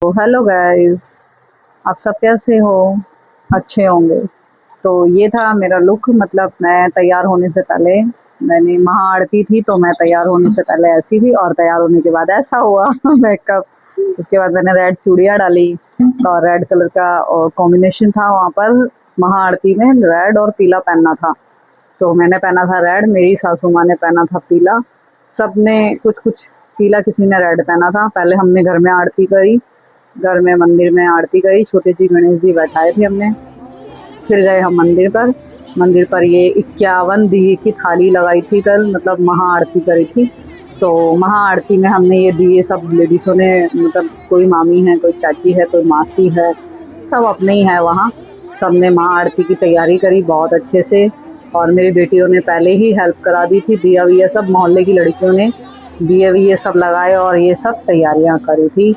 तो hello guys, आप सब कैसे हो? अच्छे होंगे। तो ये था मेरा लुक, मतलब मैं तैयार होने से पहले मैंने महाआरती थी तो मैं तैयार होने से पहले ऐसी थी और तैयार होने के बाद ऐसा हुआ मेकअप। उसके बाद मैंने रेड चूड़ियाँ डाली और रेड कलर का कॉम्बिनेशन था वहाँ पर। महाआरती में रेड और पीला पहनना था, तो मैंने पहना था रेड, मेरी सासू माँ ने पहना था पीला। सबने कुछ कुछ पीला, किसी ने रेड पहना था। पहले हमने घर में आरती करी, घर में मंदिर में आरती करी, छोटे जी गणेश जी बैठाए थे हमने। फिर गए हम मंदिर पर। मंदिर पर ये 51 दिए की थाली लगाई थी कल, मतलब महाआरती करी थी। तो महाआरती में हमने ये दिए सब लेडीज़ों ने, मतलब कोई मामी है, कोई चाची है, कोई मासी है, सब अपने ही है वहाँ। सब ने महाआरती की तैयारी करी बहुत अच्छे से। और मेरी बेटियों ने पहले ही हेल्प करा दी थी, दिया विया सब मोहल्ले की लड़कियों ने दिए विए सब लगाए और ये सब तैयारियाँ करी थी।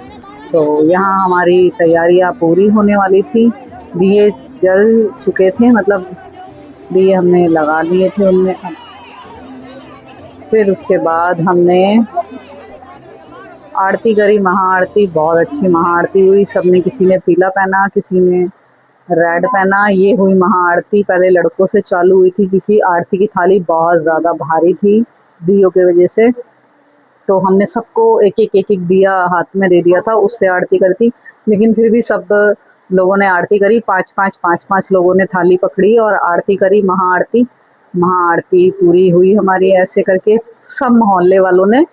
तो यहाँ हमारी तैयारियाँ पूरी होने वाली थी। दिए जल चुके थे, मतलब दिए हमने लगा लिए थे उनमें। फिर उसके बाद हमने आरती करी, महाआरती, बहुत अच्छी महाआरती हुई। सबने, किसी ने पीला पहना, किसी ने रेड पहना। ये हुई महाआरती, पहले लड़कों से चालू हुई थी क्योंकि आरती की थाली बहुत ज़्यादा भारी थी दियों की वजह से। तो हमने सबको एक एक दिया हाथ में दे दिया था, उससे आरती करी थी। लेकिन फिर भी सब लोगों ने आरती करी, पाँच पाँच लोगों ने थाली पकड़ी और आरती करी, महाआरती। महाआरती पूरी हुई हमारी, ऐसे करके सब मोहल्ले वालों ने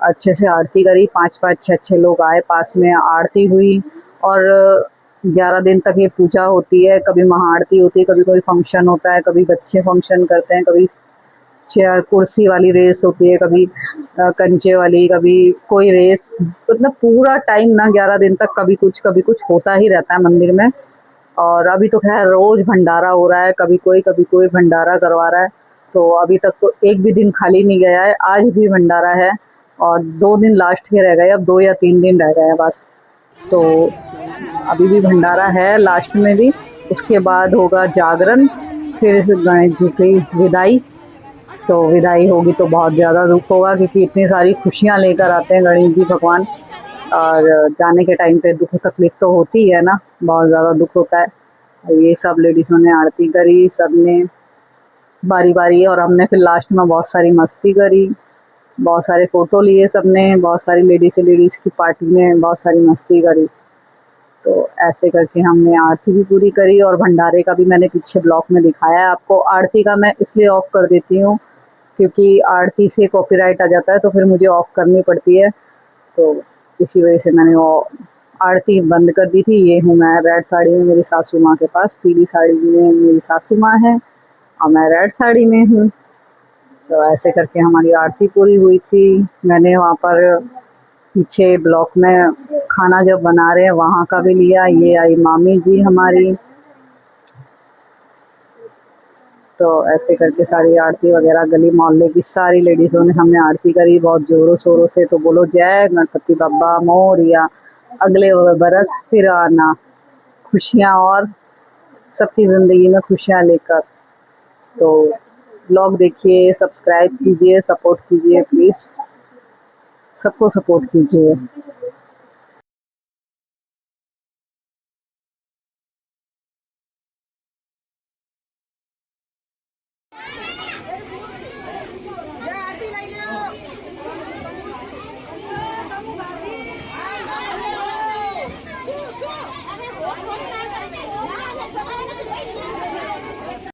अच्छे से आरती करी। पाँच पाँच छः छः लोग आए, पास में आरती हुई। और 11 दिन तक ये पूजा होती है, कभी महाआरती होती है, कभी कोई फंक्शन होता है, कभी बच्चे फंक्शन करते हैं, कभी चेयर कुर्सी वाली रेस होती है, कभी कंचे वाली, कभी कोई रेस। मतलब पूरा टाइम ना, 11 दिन तक कभी कुछ होता ही रहता है मंदिर में। और अभी तो खैर रोज भंडारा हो रहा है, कभी कोई भंडारा करवा रहा है। तो अभी तक तो एक भी दिन खाली नहीं गया है, आज भी भंडारा है। और 2 दिन लास्ट के रह गए, अब 2 या 3 दिन रह गए हैं बस। तो अभी भी भंडारा है लास्ट में भी। उसके बाद होगा जागरण, फिर इस गणेश जी की विदाई। तो विदाई होगी तो बहुत ज़्यादा दुख होगा क्योंकि इतनी सारी खुशियाँ लेकर आते हैं गणेश जी भगवान। और जाने के टाइम पे दुख तकलीफ तो होती है ना, बहुत ज़्यादा दुख होता है। और ये सब लेडीज़ों ने आरती करी, सब ने बारी बारी, और हमने फिर लास्ट में बहुत सारी मस्ती करी, बहुत सारे फ़ोटो लिए सबने, बहुत सारी लेडीज़ की पार्टी में बहुत सारी मस्ती करी। तो ऐसे करके हमने आरती भी पूरी करी और भंडारे का भी मैंने पीछे ब्लॉग में दिखाया है आपको। आरती का मैं इसलिए ऑफ कर देती हूँ क्योंकि आरती से कॉपीराइट आ जाता है, तो फिर मुझे ऑफ करनी पड़ती है। तो इसी वजह से मैंने वो आरती बंद कर दी थी। ये हूँ मैं रेड साड़ी में मेरी सासू माँ के पास, पीली साड़ी में मेरी सासू माँ है और मैं रेड साड़ी में हूँ। तो ऐसे करके हमारी आरती पूरी हुई थी। मैंने वहाँ पर पीछे ब्लॉक में खाना जब बना रहे हैं वहाँ का भी लिया। ये आई मामी जी हमारी। तो ऐसे करके सारी आरती वगैरह गली मोहल्ले की सारी लेडीज़ों ने हमने आरती करी बहुत ज़ोरों शोरों से। तो बोलो जय गणपति बप्पा मोरया, अगले बरस फिर आना, खुशियाँ और सबकी ज़िंदगी में खुशियाँ लेकर। तो ब्लॉग देखिए, सब्सक्राइब कीजिए, सपोर्ट कीजिए प्लीज़, सबको सपोर्ट कीजिए।